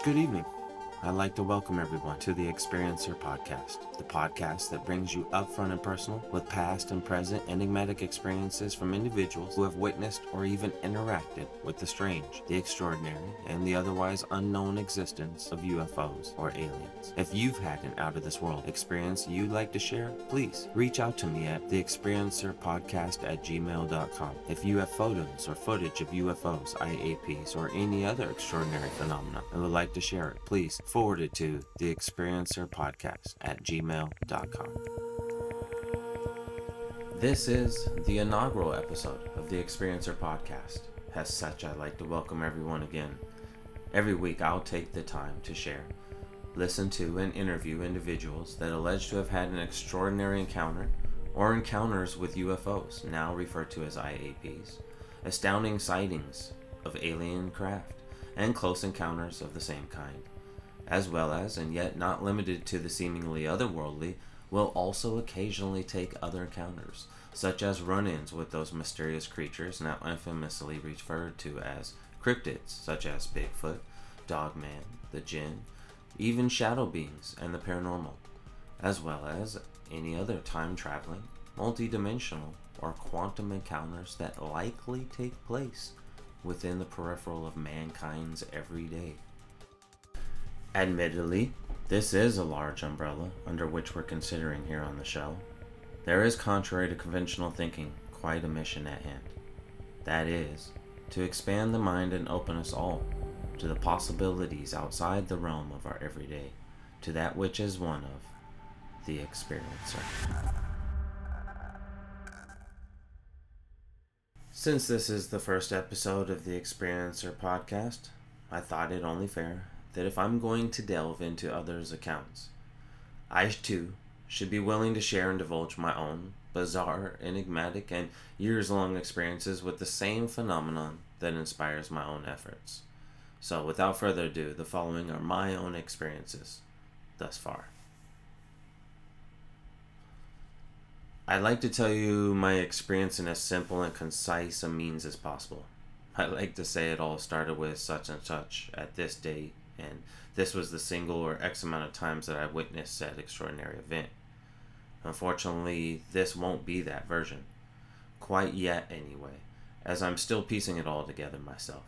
Good evening. I'd like to welcome everyone to the Experiencer Podcast, the podcast that brings you upfront and personal with past and present enigmatic experiences from individuals who have witnessed or even interacted with the strange, the extraordinary, and the otherwise unknown existence of UFOs or aliens. If you've had an out-of-this-world experience you'd like to share, please reach out to me at theexperiencerpodcast@gmail.com. If you have photos or footage of UFOs, IAPs, or any other extraordinary phenomena and would like to share it, please forward it to theexperiencerpodcast@gmail.com. This is the inaugural episode of the Experiencer Podcast. As such, I'd like to welcome everyone again. Every week, I'll take the time to share, listen to, and interview individuals that allege to have had an extraordinary encounter or encounters with UFOs, now referred to as IAPs, astounding sightings of alien craft, and close encounters of the same kind, as well as, and yet not limited to, the seemingly otherworldly. Will also occasionally take other encounters, such as run-ins with those mysterious creatures now infamously referred to as cryptids, such as Bigfoot, Dogman, the Jinn, even shadow beings and the paranormal, as well as any other time-traveling, multi-dimensional, or quantum encounters that likely take place within the peripheral of mankind's everyday. Admittedly, this is a large umbrella under which we're considering here on the show. There is, contrary to conventional thinking, quite a mission at hand. That is, to expand the mind and open us all to the possibilities outside the realm of our everyday, to that which is one of the Experiencer. Since this is the first episode of the Experiencer Podcast, I thought it only fair that if I'm going to delve into others' accounts, I too should be willing to share and divulge my own bizarre, enigmatic, and years-long experiences with the same phenomenon that inspires my own efforts. So without further ado, the following are my own experiences thus far. I'd like to tell you my experience in as simple and concise a means as possible. I like to say it all started with such and such at this date, and this was the single or X amount of times that I witnessed said extraordinary event. Unfortunately, this won't be that version. Quite yet, anyway, as I'm still piecing it all together myself.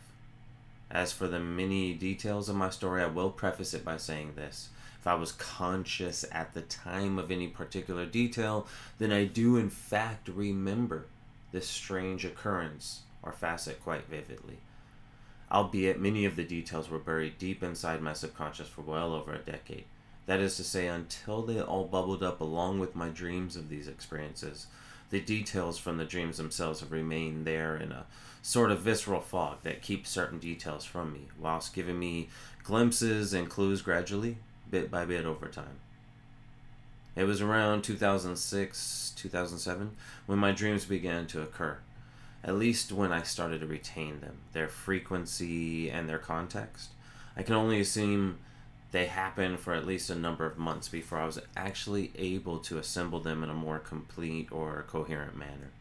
As for the many details of my story, I will preface it by saying this. If I was conscious at the time of any particular detail, then I do in fact remember this strange occurrence or facet quite vividly. Albeit many of the details were buried deep inside my subconscious for well over a decade. That is to say, until they all bubbled up along with my dreams of these experiences, the details from the dreams themselves have remained there in a sort of visceral fog that keeps certain details from me, whilst giving me glimpses and clues gradually, bit by bit over time. It was around 2006, 2007, when my dreams began to occur. At least when I started to retain them, their frequency and their context. I can only assume they happened for at least a number of months before I was actually able to assemble them in a more complete or coherent manner.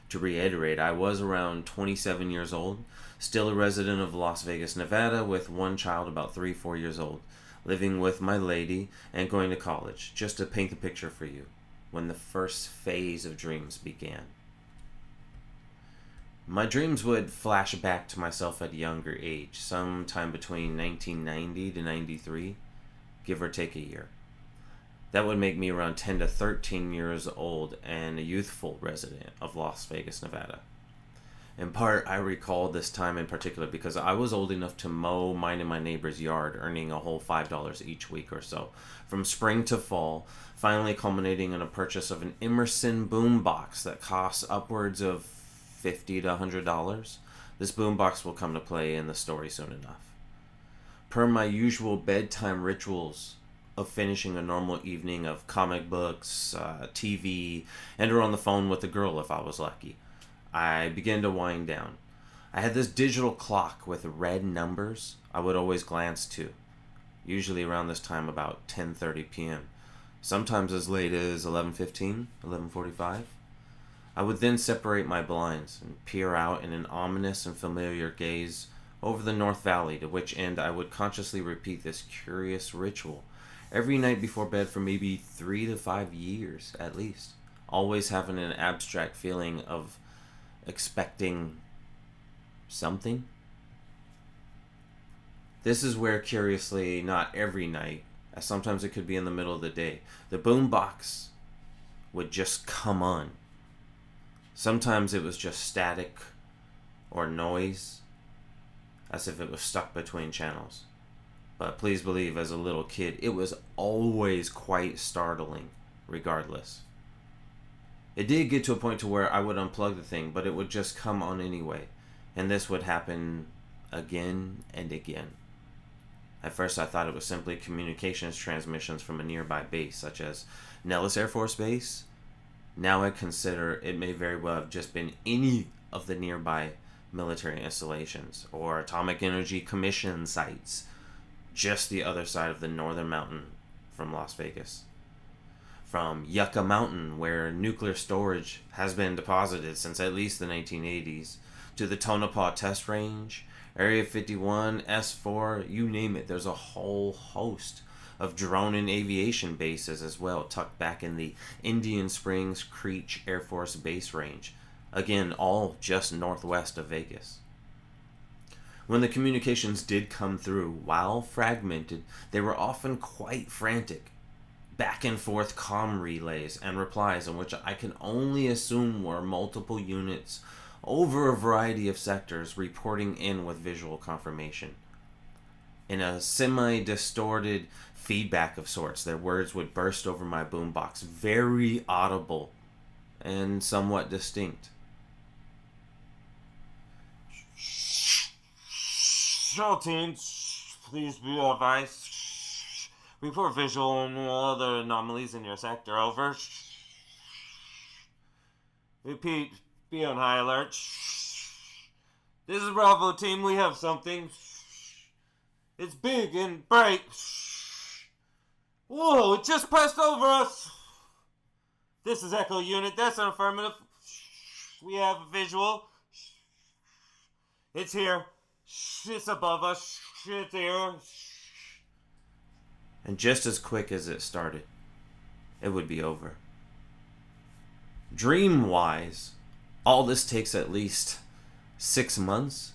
To reiterate, I was around 27 years old, still a resident of Las Vegas, Nevada, with one child about 3-4 years old, living with my lady and going to college, just to paint the picture for you, when the first phase of dreams began. My dreams would flash back to myself at a younger age, sometime between 1990 to 93, give or take a year. That would make me around 10 to 13 years old and a youthful resident of Las Vegas, Nevada. In part, I recall this time in particular because I was old enough to mow mine and my neighbor's yard, earning a whole $5 each week or so, from spring to fall, finally culminating in a purchase of an Emerson boombox that costs upwards of $50 to $100. This boombox will come to play in the story soon enough. Per my usual bedtime rituals of finishing a normal evening of comic books, TV, and or on the phone with a girl if I was lucky, I began to wind down. I had this digital clock with red numbers I would always glance to, usually around this time about 10:30 p.m., sometimes as late as 11:15, 11:45. I would then separate my blinds and peer out in an ominous and familiar gaze over the North Valley, to which end I would consciously repeat this curious ritual every night before bed for maybe 3 to 5 years at least, always having an abstract feeling of expecting something. This is where, curiously, not every night, as sometimes it could be in the middle of the day, the boombox would just come on. Sometimes it was just static or noise, as if it was stuck between channels. But please believe, as a little kid, it was always quite startling, regardless. It did get to a point to where I would unplug the thing, but it would just come on anyway. And this would happen again and again. At first I thought it was simply communications transmissions from a nearby base, such as Nellis Air Force Base. Now I consider it may very well have just been any of the nearby military installations or atomic energy commission sites just the other side of the northern mountain from Las Vegas. From Yucca Mountain, where nuclear storage has been deposited since at least the 1980s, to the Tonopah Test Range, Area 51, S4, you name it. There's a whole host of drone and aviation bases as well, tucked back in the Indian Springs Creech Air Force Base Range. Again, all just northwest of Vegas. When the communications did come through, while fragmented, they were often quite frantic. Back and forth comm relays and replies in which I can only assume were multiple units over a variety of sectors reporting in with visual confirmation. In a semi-distorted feedback of sorts, their words would burst over my boombox, very audible and somewhat distinct. Shuttle teams, please be advised. Report visual and other anomalies in your sector, over. Repeat, be on high alert. This is Bravo team, we have something. It's big and bright. Whoa, it just pressed over us. This is Echo Unit, that's an affirmative. We have a visual. It's here. It's above us. It's here. And just as quick as it started, it would be over. Dream-wise, all this takes at least 6 months,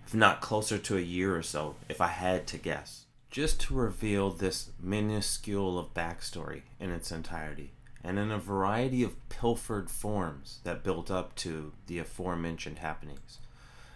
if not closer to a year or so, if I had to guess, just to reveal this minuscule of backstory in its entirety, and in a variety of pilfered forms that built up to the aforementioned happenings,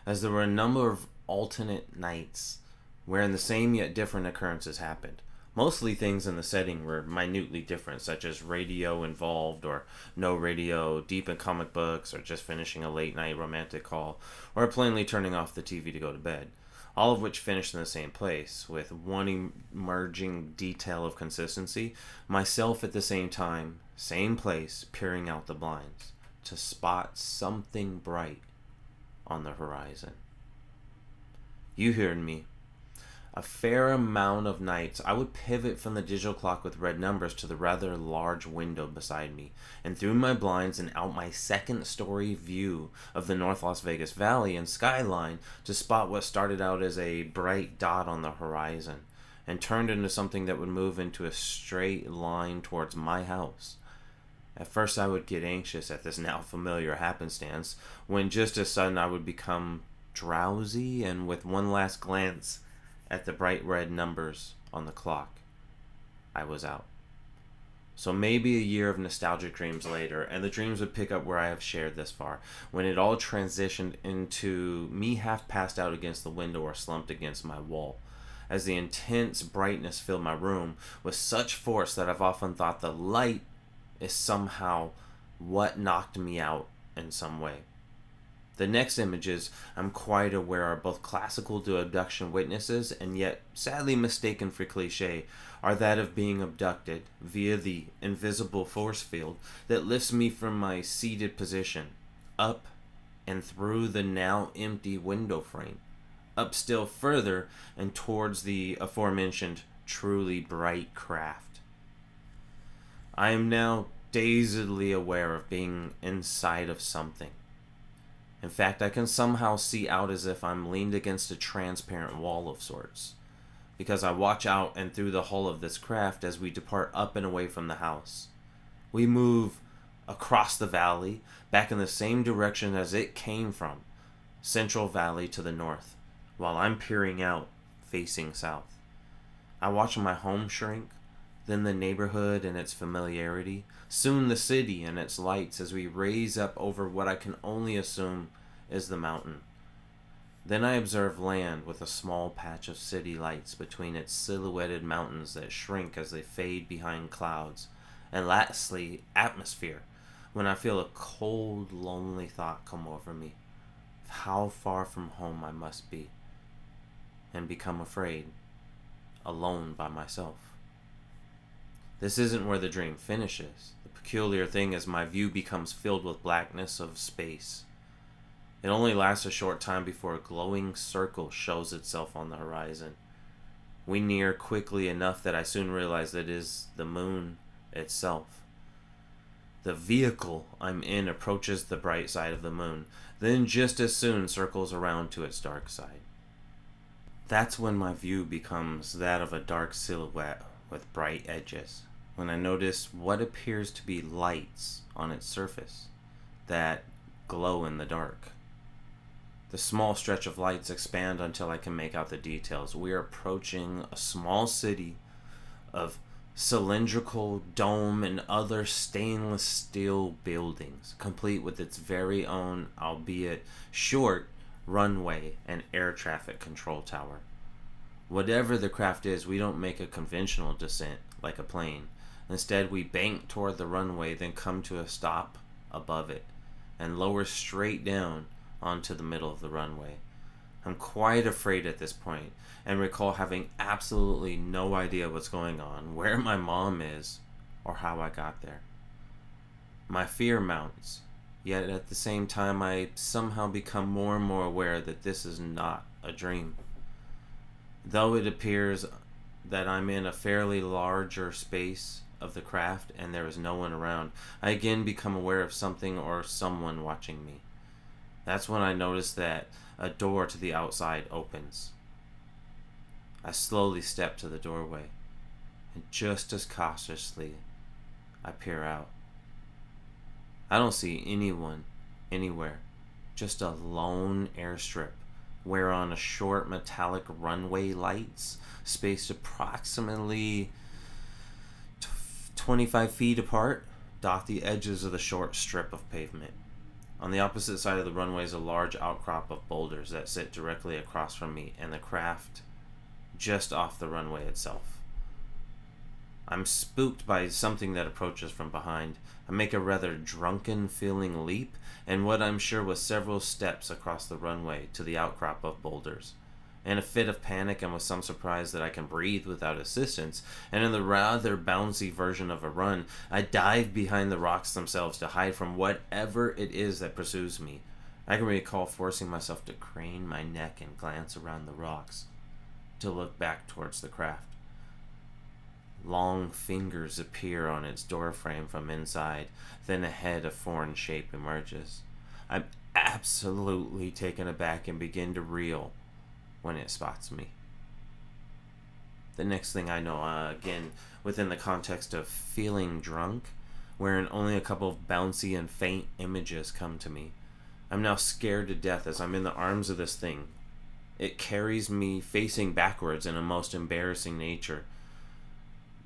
as there were a number of alternate nights wherein the same yet different occurrences happened. Mostly things in the setting were minutely different, such as radio involved or no radio, deep in comic books, or just finishing a late night romantic call, or plainly turning off the TV to go to bed. All of which finished in the same place, with one emerging detail of consistency, myself at the same time, same place, peering out the blinds, to spot something bright on the horizon. You heard me. A fair amount of nights, I would pivot from the digital clock with red numbers to the rather large window beside me, and through my blinds and out my second-story view of the North Las Vegas Valley and skyline to spot what started out as a bright dot on the horizon, and turned into something that would move into a straight line towards my house. At first I would get anxious at this now familiar happenstance, when just as sudden I would become drowsy, and with one last glance at the bright red numbers on the clock, I was out. So maybe a year of nostalgic dreams later, and the dreams would pick up where I have shared this far, when it all transitioned into me half passed out against the window or slumped against my wall, as the intense brightness filled my room with such force that I've often thought the light is somehow what knocked me out in some way. The next images, I'm quite aware, are both classical to abduction witnesses and yet sadly mistaken for cliche, are that of being abducted via the invisible force field that lifts me from my seated position, up and through the now empty window frame, up still further and towards the aforementioned truly bright craft. I am now dazedly aware of being inside of something. In fact, I can somehow see out as if I'm leaned against a transparent wall of sorts, because I watch out and through the hull of this craft as we depart up and away from the house. We move across the valley, back in the same direction as it came from, Central Valley to the north, while I'm peering out, facing south. I watch my home shrink, then the neighborhood and its familiarity, soon the city and its lights as we raise up over what I can only assume is the mountain. Then I observe land with a small patch of city lights between its silhouetted mountains that shrink as they fade behind clouds. And lastly, atmosphere, when I feel a cold, lonely thought come over me of how far from home I must be, and become afraid, alone by myself. This isn't where the dream finishes. The peculiar thing is my view becomes filled with blackness of space. It only lasts a short time before a glowing circle shows itself on the horizon. We near quickly enough that I soon realize that it is the moon itself. The vehicle I'm in approaches the bright side of the moon, then just as soon circles around to its dark side. That's when my view becomes that of a dark silhouette with bright edges, when I notice what appears to be lights on its surface that glow in the dark. The small stretch of lights expand until I can make out the details. We are approaching a small city of cylindrical dome and other stainless steel buildings, complete with its very own, albeit short, runway and air traffic control tower. Whatever the craft is, we don't make a conventional descent like a plane. Instead, we bank toward the runway, then come to a stop above it, and lower straight down onto the middle of the runway. I'm quite afraid at this point, and recall having absolutely no idea what's going on, where my mom is, or how I got there. My fear mounts, yet at the same time I somehow become more and more aware that this is not a dream. Though it appears that I'm in a fairly larger space of the craft and there is no one around, I again become aware of something or someone watching me. That's when I notice that a door to the outside opens. I slowly step to the doorway, and just as cautiously, I peer out. I don't see anyone anywhere, just a lone airstrip whereon a short metallic runway lights, spaced approximately 25 feet apart, dot the edges of the short strip of pavement. On the opposite side of the runway is a large outcrop of boulders that sit directly across from me and the craft just off the runway itself. I'm spooked by something that approaches from behind. I make a rather drunken feeling leap, and what I'm sure was several steps across the runway to the outcrop of boulders. In a fit of panic and with some surprise that I can breathe without assistance, and in the rather bouncy version of a run, I dive behind the rocks themselves to hide from whatever it is that pursues me. I can recall forcing myself to crane my neck and glance around the rocks, to look back towards the craft. Long fingers appear on its doorframe from inside, then a head of foreign shape emerges. I'm absolutely taken aback and begin to reel when it spots me. The next thing I know, again, within the context of feeling drunk, wherein only a couple of bouncy and faint images come to me, I'm now scared to death as I'm in the arms of this thing. It carries me facing backwards in a most embarrassing nature,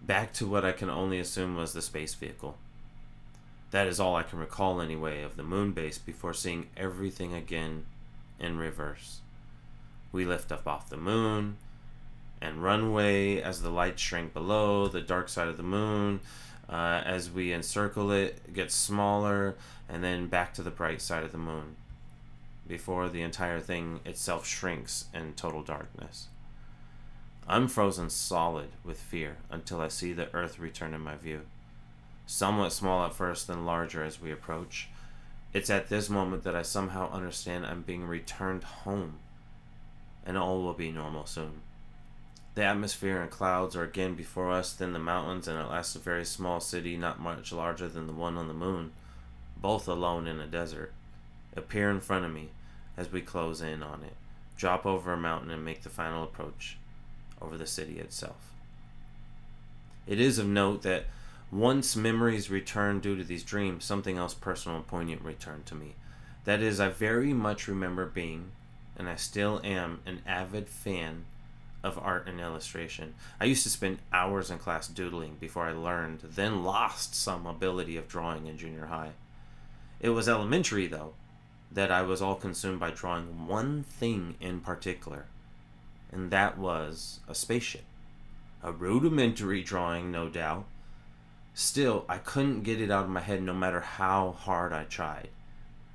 back to what I can only assume was the space vehicle. That is all I can recall anyway of the moon base before seeing everything again in reverse. We lift up off the moon and runway as the lights shrink below the dark side of the moon. As we encircle it, it gets smaller and then back to the bright side of the moon before the entire thing itself shrinks in total darkness. I'm frozen solid with fear until I see the Earth return in my view. Somewhat small at first, then larger as we approach. It's at this moment that I somehow understand I'm being returned home, and all will be normal soon. The atmosphere and clouds are again before us, then the mountains, and at last a very small city not much larger than the one on the moon, both alone in a desert. appear in front of me as we close in on it, drop over a mountain, and make the final approach over the city itself. It is of note that once memories return due to these dreams, something else personal and poignant returned to me. That is, I very much remember being, and I still am, an avid fan of art and illustration. I used to spend hours in class doodling before I learned, then lost some ability of drawing in junior high. It was elementary, though, that I was all consumed by drawing one thing in particular, and that was a spaceship. A rudimentary drawing, no doubt. Still, I couldn't get it out of my head no matter how hard I tried.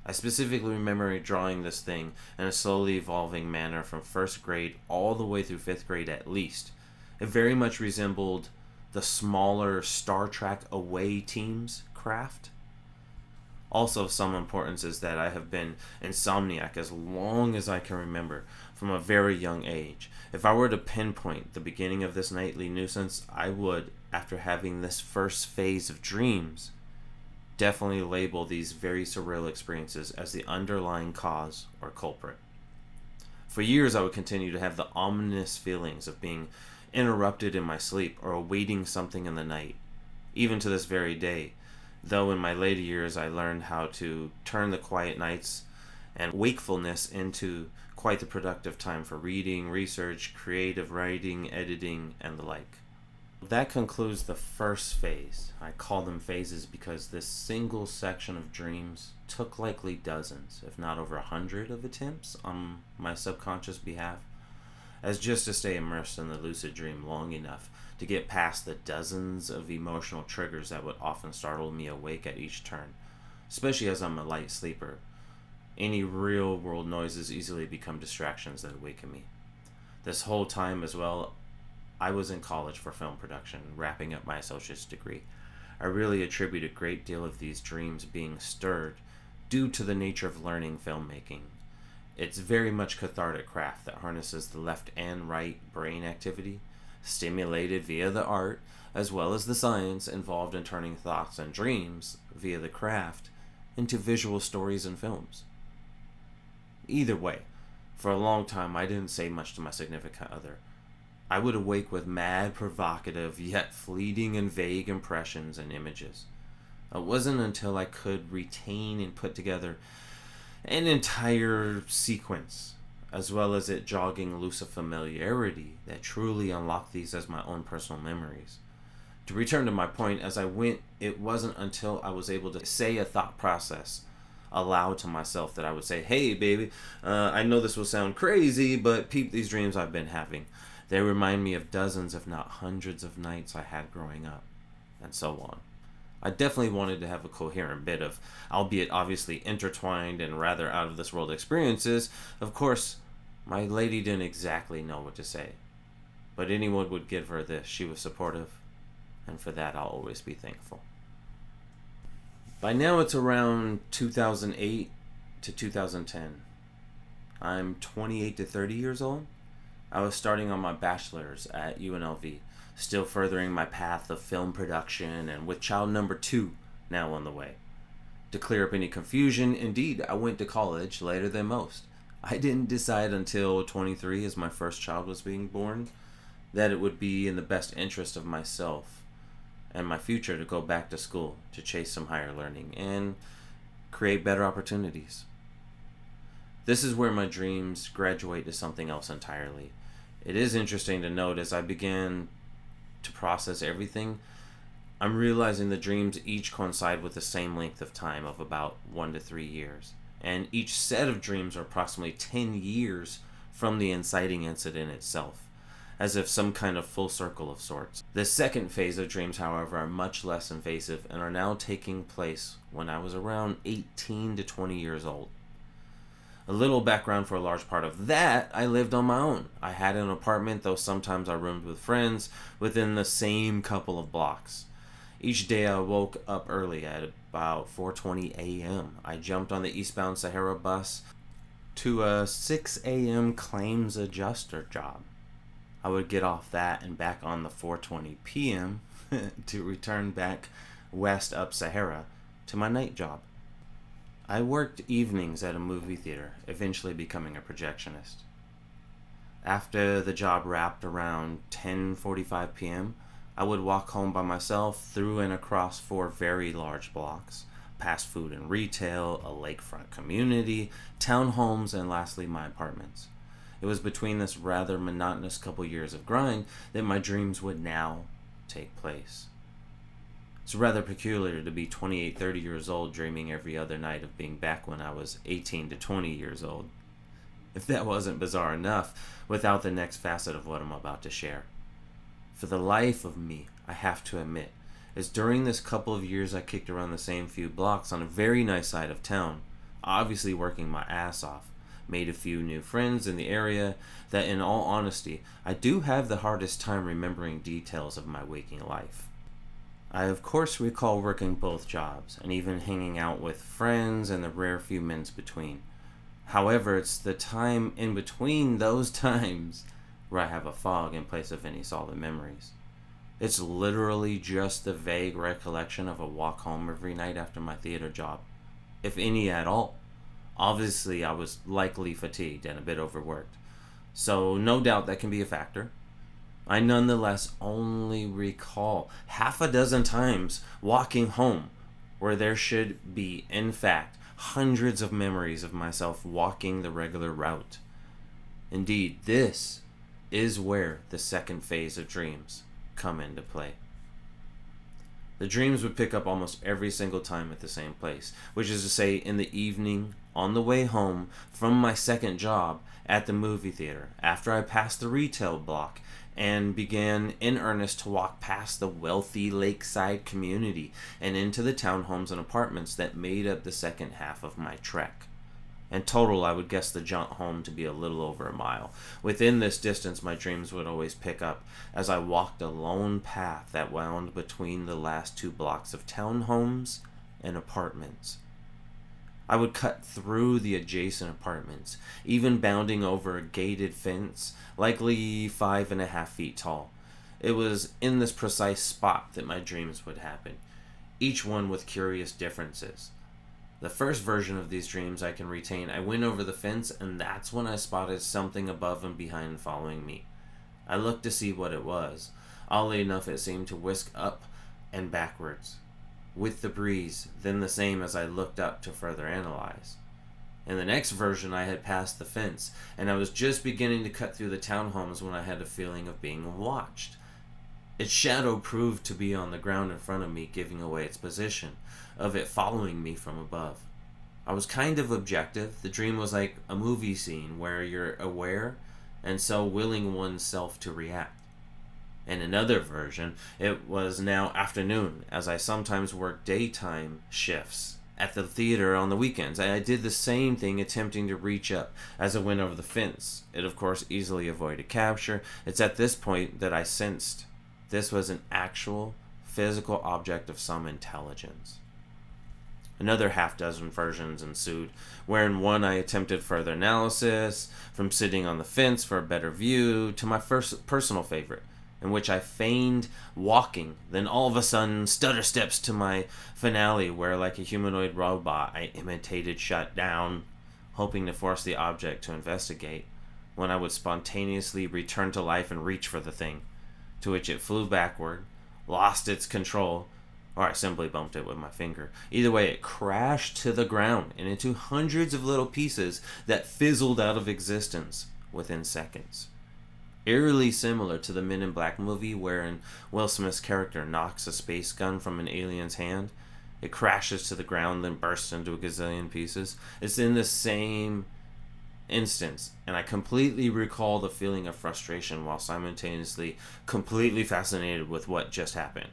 I specifically remember drawing this thing in a slowly evolving manner from first grade all the way through fifth grade at least. It very much resembled the smaller Star Trek away team's craft. Also of some importance is that I have been insomniac as long as I can remember, from a very young age. If I were to pinpoint the beginning of this nightly nuisance, I would, after having this first phase of dreams, definitely label these very surreal experiences as the underlying cause or culprit. For years I would continue to have the ominous feelings of being interrupted in my sleep or awaiting something in the night, even to this very day. Though in my later years I learned how to turn the quiet nights and wakefulness into quite the productive time for reading, research, creative writing, editing, and the like. That concludes the first phase. I call them phases because this single section of dreams took likely dozens, if not over 100 of attempts on my subconscious behalf, as just to stay immersed in the lucid dream long enough to get past the dozens of emotional triggers that would often startle me awake at each turn, especially as I'm a light sleeper. Any real world noises easily become distractions that awaken me. This whole time as well, I was in college for film production, wrapping up my associate's degree. I really attribute a great deal of these dreams being stirred due to the nature of learning filmmaking. It's very much cathartic craft that harnesses the left and right brain activity, stimulated via the art, as well as the science involved in turning thoughts and dreams via the craft into visual stories and films. Either way, for a long time I didn't say much to my significant other. I would awake with mad, provocative, yet fleeting and vague impressions and images. It wasn't until I could retain and put together an entire sequence, as well as it jogging loose of familiarity, that truly unlocked these as my own personal memories. To return to my point, as I went, it wasn't until I was able to say a thought process aloud to myself that I would say, hey baby, I know this will sound crazy, but peep these dreams I've been having. They remind me of dozens, if not hundreds of nights I had growing up, and so on. I definitely wanted to have a coherent bit of, albeit obviously intertwined and rather out of this world experiences. Of course, my lady didn't exactly know what to say, but anyone would give her this. She was supportive, and for that I'll always be thankful. By now it's around 2008 to 2010. I'm 28 to 30 years old. I was starting on my bachelor's at UNLV, still furthering my path of film production, and with child number 2 now on the way. To clear up any confusion, indeed, I went to college later than most. I didn't decide until 23, as my first child was being born, that it would be in the best interest of myself and my future to go back to school to chase some higher learning and create better opportunities. This is where my dreams graduate to something else entirely. It is interesting to note as I began to process everything, I'm realizing the dreams each coincide with the same length of time of about 1 to 3 years. And each set of dreams are approximately 10 years from the inciting incident itself, as if some kind of full circle of sorts. The second phase of dreams, however, are much less invasive and are now taking place when I was around 18 to 20 years old. A little background for a large part of that, I lived on my own. I had an apartment, though sometimes I roomed with friends within the same couple of blocks. Each day I woke up early at about 4:20 a.m. I jumped on the eastbound Sahara bus to a 6 a.m. claims adjuster job. I would get off that and back on the 4:20 p.m. to return back west up Sahara to my night job. I worked evenings at a movie theater, eventually becoming a projectionist. After the job wrapped around 10:45 p.m., I would walk home by myself through and across four very large blocks, past food and retail, a lakefront community, townhomes, and lastly my apartments. It was between this rather monotonous couple years of grind that my dreams would now take place. It's rather peculiar to be 28, 30 years old dreaming every other night of being back when I was 18 to 20 years old. If that wasn't bizarre enough, without the next facet of what I'm about to share. For the life of me, I have to admit, is during this couple of years I kicked around the same few blocks on a very nice side of town, obviously working my ass off, made a few new friends in the area that in all honesty, I do have the hardest time remembering details of my waking life. I of course recall working both jobs and even hanging out with friends and the rare few minutes between. However, it's the time in between those times where I have a fog in place of any solid memories. It's literally just the vague recollection of a walk home every night after my theater job, if any at all. Obviously, I was likely fatigued and a bit overworked, so no doubt that can be a factor. I nonetheless only recall half a dozen times walking home where there should be, in fact, hundreds of memories of myself walking the regular route. Indeed, this is where the second phase of dreams come into play. The dreams would pick up almost every single time at the same place, which is to say, in the evening, on the way home from my second job at the movie theater, after I passed the retail block and began in earnest to walk past the wealthy lakeside community and into the townhomes and apartments that made up the second half of my trek. In total, I would guess the jaunt home to be a little over a mile. Within this distance, my dreams would always pick up as I walked a lone path that wound between the last two blocks of townhomes and apartments. I would cut through the adjacent apartments, even bounding over a gated fence, likely 5.5 feet tall. It was in this precise spot that my dreams would happen, each one with curious differences. The first version of these dreams I can retain, I went over the fence, and that's when I spotted something above and behind following me. I looked to see what it was. Oddly enough, it seemed to whisk up and backwards, with the breeze, then the same as I looked up to further analyze. In the next version, I had passed the fence, and I was just beginning to cut through the townhomes when I had a feeling of being watched. Its shadow proved to be on the ground in front of me, giving away its position, of it following me from above. I was kind of objective. The dream was like a movie scene where you're aware and so willing oneself to react. In another version, it was now afternoon, as I sometimes worked daytime shifts at the theater on the weekends. I did the same thing, attempting to reach up as I went over the fence. It, of course, easily avoided capture. It's at this point that I sensed this was an actual physical object of some intelligence. Another half dozen versions ensued, where in one I attempted further analysis, from sitting on the fence for a better view, to my first personal favorite, in which I feigned walking, then all of a sudden stutter steps to my finale, where like a humanoid robot I imitated shut down, hoping to force the object to investigate, when I would spontaneously return to life and reach for the thing, to which it flew backward, lost its control, or I simply bumped it with my finger. Either way, it crashed to the ground and into hundreds of little pieces that fizzled out of existence within seconds. Eerily similar to the Men in Black movie wherein Will Smith's character knocks a space gun from an alien's hand. It crashes to the ground, then bursts into a gazillion pieces. It's in the same instance, and I completely recall the feeling of frustration while simultaneously completely fascinated with what just happened.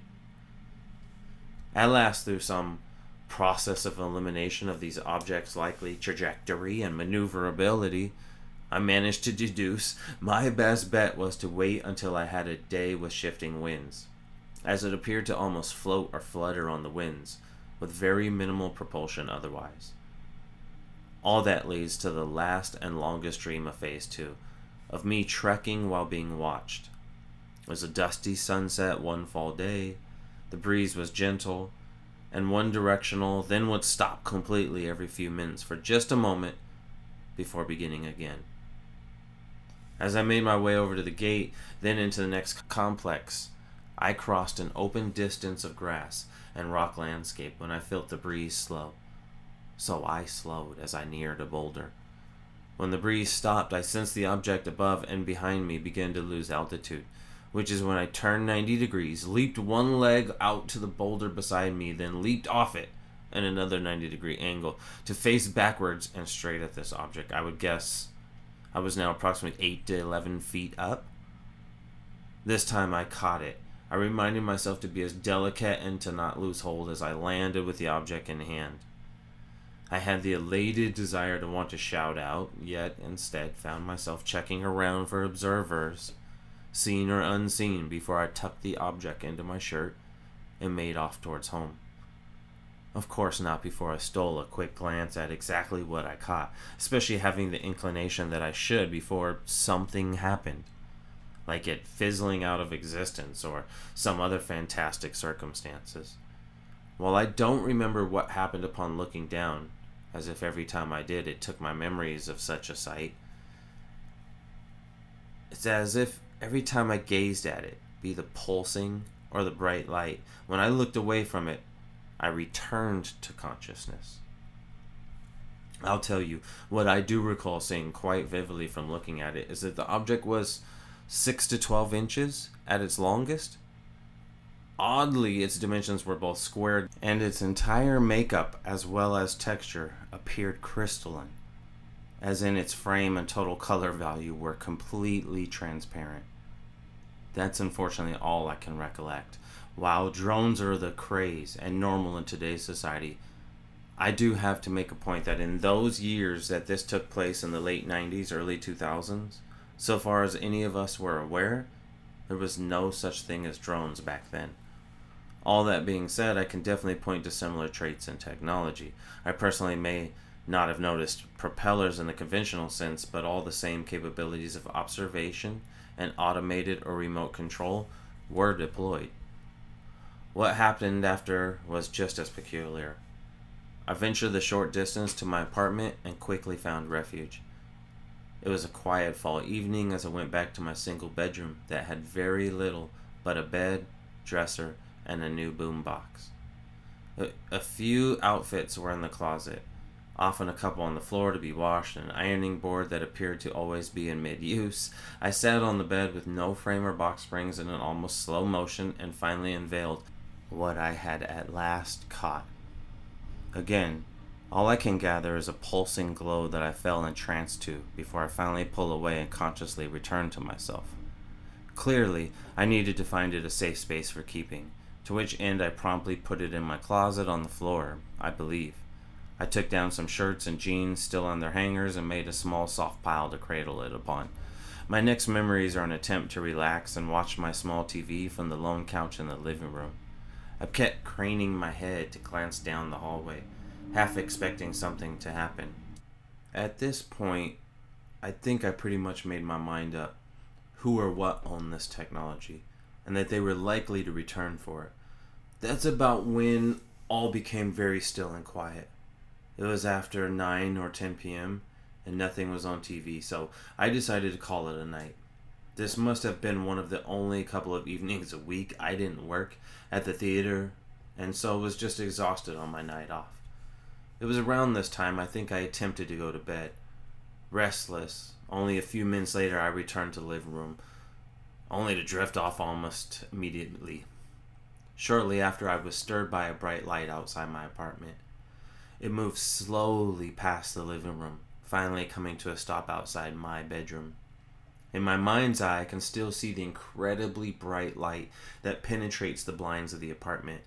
At last, through some process of elimination of these objects' likely trajectory and maneuverability, I managed to deduce my best bet was to wait until I had a day with shifting winds, as it appeared to almost float or flutter on the winds, with very minimal propulsion otherwise. All that leads to the last and longest dream of Phase 2, of me trekking while being watched. It was a dusty sunset one fall day. The breeze was gentle. and one directional, then would stop completely every few minutes for just a moment before beginning again. As I made my way over to the gate, then into the next complex, I crossed an open distance of grass and rock landscape when I felt the breeze slow. So I slowed as I neared a boulder. When the breeze stopped, I sensed the object above and behind me begin to lose altitude, which is when I turned 90 degrees, leaped one leg out to the boulder beside me, then leaped off it at another 90-degree angle to face backwards and straight at this object. I would guess I was now approximately 8 to 11 feet up. This time I caught it. I reminded myself to be as delicate and to not lose hold as I landed with the object in hand. I had the elated desire to want to shout out, yet instead found myself checking around for observers, seen or unseen, before I tucked the object into my shirt and made off towards home. Of course not before I stole a quick glance at exactly what I caught, especially having the inclination that I should before something happened, like it fizzling out of existence or some other fantastic circumstances. While I don't remember what happened upon looking down, as if every time I did it took my memories of such a sight, it's as if every time I gazed at it, be the pulsing or the bright light, when I looked away from it, I returned to consciousness. I'll tell you, what I do recall seeing quite vividly from looking at it is that the object was 6 to 12 inches at its longest. Oddly, its dimensions were both square, and its entire makeup as well as texture appeared crystalline, as in its frame and total color value were completely transparent. That's unfortunately all I can recollect. While drones are the craze and normal in today's society, I do have to make a point that in those years that this took place in the late 90s, early 2000s, so far as any of us were aware, there was no such thing as drones back then. All that being said, I can definitely point to similar traits in technology. I personally may not have noticed propellers in the conventional sense, but all the same capabilities of observation and automated or remote control were deployed. What happened after was just as peculiar. I ventured the short distance to my apartment and quickly found refuge. It was a quiet fall evening as I went back to my single bedroom that had very little but a bed, dresser, and a new boombox. A few outfits were in the closet, often a couple on the floor to be washed, and an ironing board that appeared to always be in mid-use. I sat on the bed with no frame or box springs in an almost slow motion and finally unveiled what I had at last caught. Again, all I can gather is a pulsing glow that I fell entranced to before I finally pull away and consciously return to myself. Clearly, I needed to find it a safe space for keeping, to which end I promptly put it in my closet on the floor, I believe. I took down some shirts and jeans still on their hangers and made a small soft pile to cradle it upon. My next memories are an attempt to relax and watch my small TV from the lone couch in the living room. I kept craning my head to glance down the hallway, half expecting something to happen. At this point, I think I pretty much made my mind up who or what owned this technology, and that they were likely to return for it. That's about when all became very still and quiet. It was after 9 or 10 p.m., and nothing was on TV, so I decided to call it a night. This must have been one of the only couple of evenings a week I didn't work at the theater, and so was just exhausted on my night off. It was around this time I think I attempted to go to bed. Restless, only a few minutes later I returned to the living room, only to drift off almost immediately. Shortly after, I was stirred by a bright light outside my apartment. It moved slowly past the living room, finally coming to a stop outside my bedroom. In my mind's eye, I can still see the incredibly bright light that penetrates the blinds of the apartment.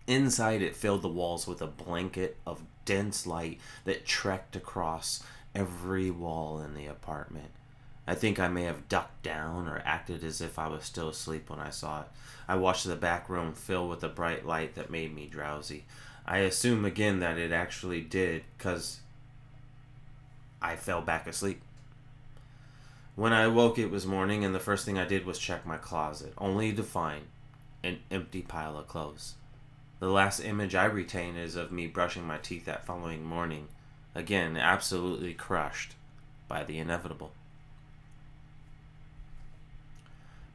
Inside, it filled the walls with a blanket of dense light that trekked across every wall in the apartment. I think I may have ducked down or acted as if I was still asleep when I saw it. I watched the back room fill with a bright light that made me drowsy. I assume again that it actually did, because I fell back asleep. When I awoke, it was morning, and the first thing I did was check my closet, only to find an empty pile of clothes. The last image I retain is of me brushing my teeth that following morning, again absolutely crushed by the inevitable.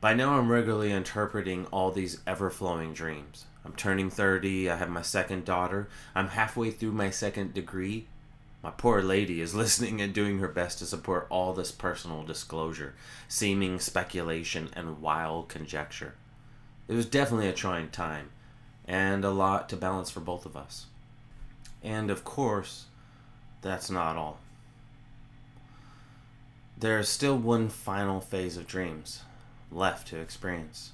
By now I'm regularly interpreting all these ever-flowing dreams. I'm turning 30, I have my second daughter, I'm halfway through my second degree. My poor lady is listening and doing her best to support all this personal disclosure, seeming speculation, and wild conjecture. It was definitely a trying time, and a lot to balance for both of us. And of course, that's not all. There's still one final phase of dreams left to experience.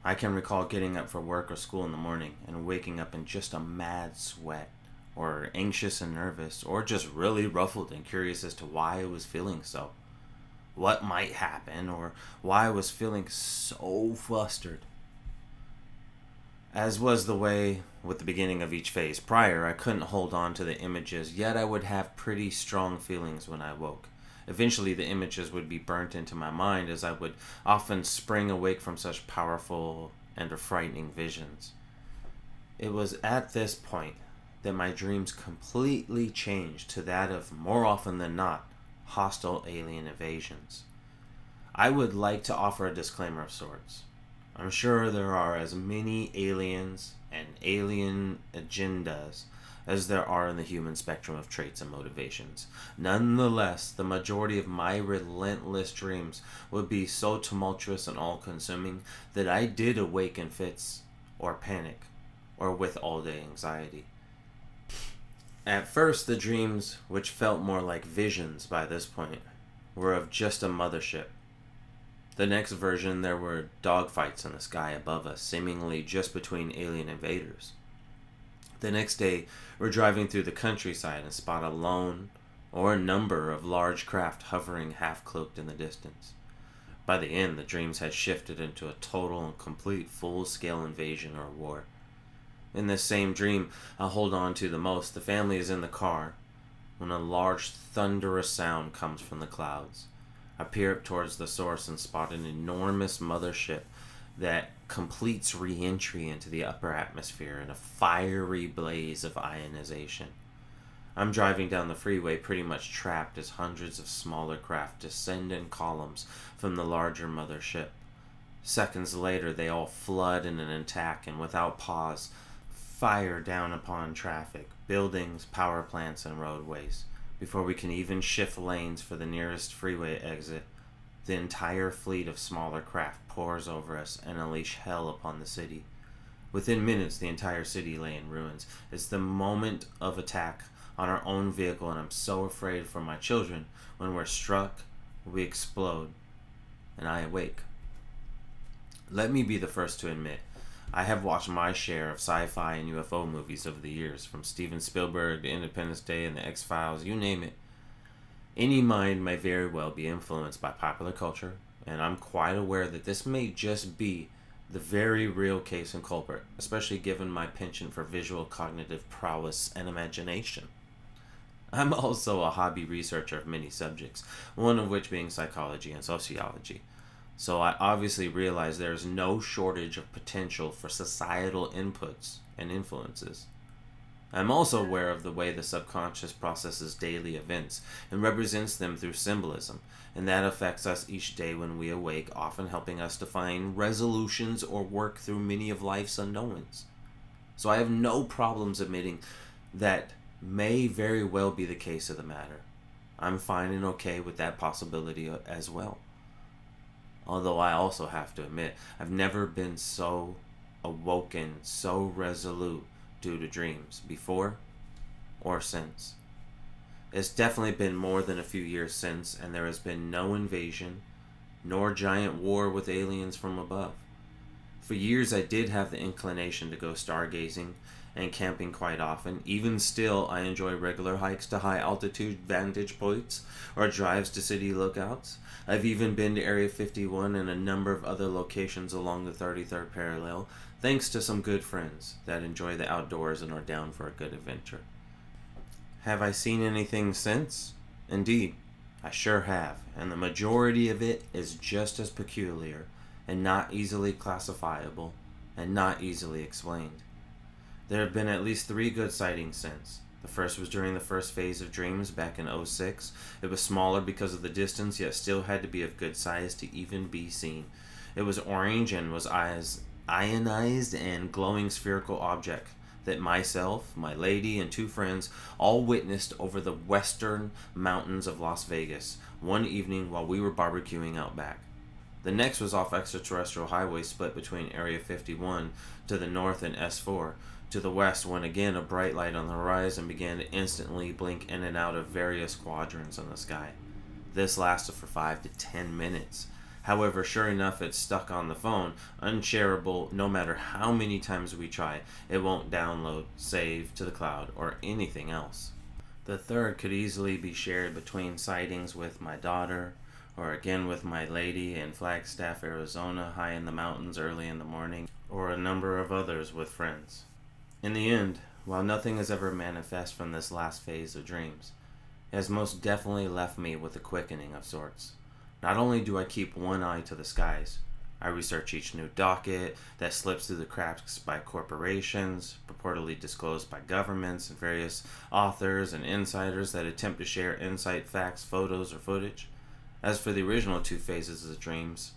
I can recall getting up for work or school in the morning and waking up in just a mad sweat, or anxious and nervous, or just really ruffled and curious as to why I was feeling so. What might happen, or why I was feeling so flustered. As was the way with the beginning of each phase prior, I couldn't hold on to the images, yet I would have pretty strong feelings when I woke. Eventually the images would be burnt into my mind as I would often spring awake from such powerful and frightening visions. It was at this point that my dreams completely changed to that of, more often than not, hostile alien invasions. I would like to offer a disclaimer of sorts. I'm sure there are as many aliens and alien agendas as there are in the human spectrum of traits and motivations. Nonetheless, the majority of my relentless dreams would be so tumultuous and all-consuming that I did awake in fits or panic or with all-day anxiety. At first, the dreams, which felt more like visions by this point, were of just a mothership. The next version, there were dogfights in the sky above us, seemingly just between alien invaders. The next day, we're driving through the countryside and spot a lone or a number of large craft hovering half-cloaked in the distance. By the end, the dreams had shifted into a total and complete full-scale invasion or war. In this same dream I hold on to the most, the family is in the car when a large thunderous sound comes from the clouds. I peer up towards the source and spot an enormous mothership that completes re-entry into the upper atmosphere in a fiery blaze of ionization. I'm driving down the freeway pretty much trapped as hundreds of smaller craft descend in columns from the larger mothership. Seconds later, they all flood in an attack and without pause fire down upon traffic, buildings, power plants, and roadways. Before we can even shift lanes for the nearest freeway exit, the entire fleet of smaller craft pours over us and unleash hell upon the city. Within minutes, the entire city lay in ruins. It's the moment of attack on our own vehicle, and I'm so afraid for my children. When we're struck, we explode, and I awake. Let me be the first to admit, I have watched my share of sci-fi and UFO movies over the years, from Steven Spielberg to Independence Day and the X-Files, you name it. Any mind may very well be influenced by popular culture, and I'm quite aware that this may just be the very real case and culprit, especially given my penchant for visual cognitive prowess and imagination. I'm also a hobby researcher of many subjects, one of which being psychology and sociology. So I obviously realize there is no shortage of potential for societal inputs and influences. I'm also aware of the way the subconscious processes daily events and represents them through symbolism, and that affects us each day when we awake, often helping us to find resolutions or work through many of life's unknowns. So I have no problems admitting that may very well be the case of the matter. I'm fine and okay with that possibility as well. Although I also have to admit, I've never been so awoken, so resolute due to dreams, before or since. It's definitely been more than a few years since, and there has been no invasion, nor giant war with aliens from above. For years I did have the inclination to go stargazing and camping quite often. Even still, I enjoy regular hikes to high altitude vantage points or drives to city lookouts. I've even been to Area 51 and a number of other locations along the 33rd parallel, thanks to some good friends that enjoy the outdoors and are down for a good adventure. Have I seen anything since? Indeed, I sure have, and the majority of it is just as peculiar and not easily classifiable and not easily explained. There have been at least 3 good sightings since. The first was during the first phase of Dreams back in '06. It was smaller because of the distance, yet still had to be of good size to even be seen. It was orange and was ionized and glowing spherical object that myself, my lady, and 2 friends all witnessed over the western mountains of Las Vegas one evening while we were barbecuing out back. The next was off extraterrestrial highway split between Area 51 to the north and S4 to the west, when again a bright light on the horizon began to instantly blink in and out of various quadrants in the sky. This lasted for 5 to 10 minutes. However, sure enough, it's stuck on the phone, unshareable no matter how many times we try. It won't download, save to the cloud, or anything else. The third could easily be shared between sightings with my daughter, or again with my lady in Flagstaff, Arizona, high in the mountains early in the morning, or a number of others with friends. In the end, while nothing has ever manifest from this last phase of Dreams, it has most definitely left me with a quickening of sorts. Not only do I keep one eye to the skies, I research each new docket that slips through the cracks by corporations, purportedly disclosed by governments and various authors and insiders that attempt to share insight, facts, photos, or footage. As for the original 2 phases of the Dreams,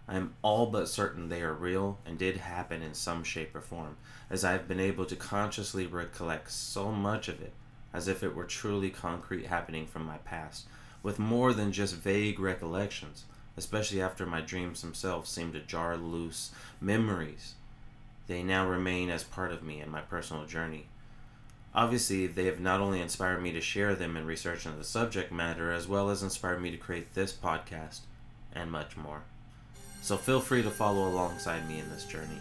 I am all but certain they are real and did happen in some shape or form, as I have been able to consciously recollect so much of it, as if it were truly concrete happening from my past, with more than just vague recollections, especially after my dreams themselves seemed to jar loose memories. They now remain as part of me in my personal journey. Obviously, they have not only inspired me to share them in research into the subject matter, as well as inspired me to create this podcast, and much more. So feel free to follow alongside me in this journey.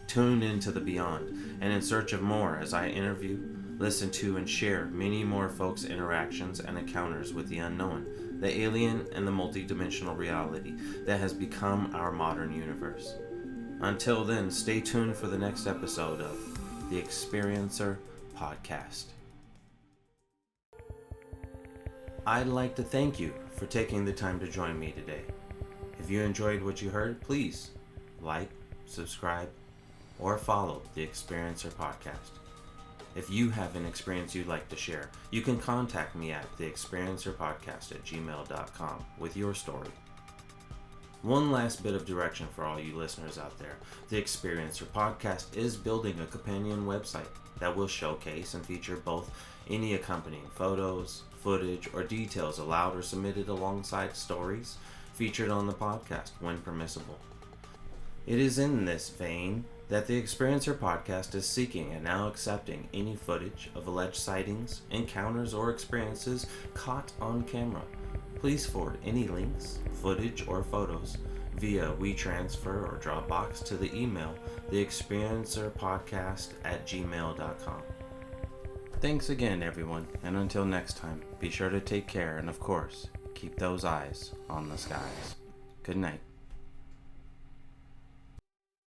Tune into the beyond, and in search of more as I interview, listen to, and share many more folks' interactions and encounters with the unknown, the alien, and the multidimensional reality that has become our modern universe. Until then, stay tuned for the next episode of The Experiencer Podcast. I'd like to thank you for taking the time to join me today. If you enjoyed what you heard, please like, subscribe, or follow the Experiencer Podcast. If you have an experience you'd like to share, you can contact me at theexperiencerpodcast@gmail.com with your story. One last bit of direction for all you listeners out there. The Experiencer Podcast is building a companion website that will showcase and feature both any accompanying photos, footage, or details allowed or submitted alongside stories featured on the podcast when permissible. It is in this vein that the Experiencer Podcast is seeking and now accepting any footage of alleged sightings, encounters, or experiences caught on camera. Please forward any links, footage, or photos via WeTransfer or Dropbox to the email theexperiencerpodcast@gmail.com. Thanks again, everyone, and until next time, be sure to take care and, of course, keep those eyes on the skies. Good night.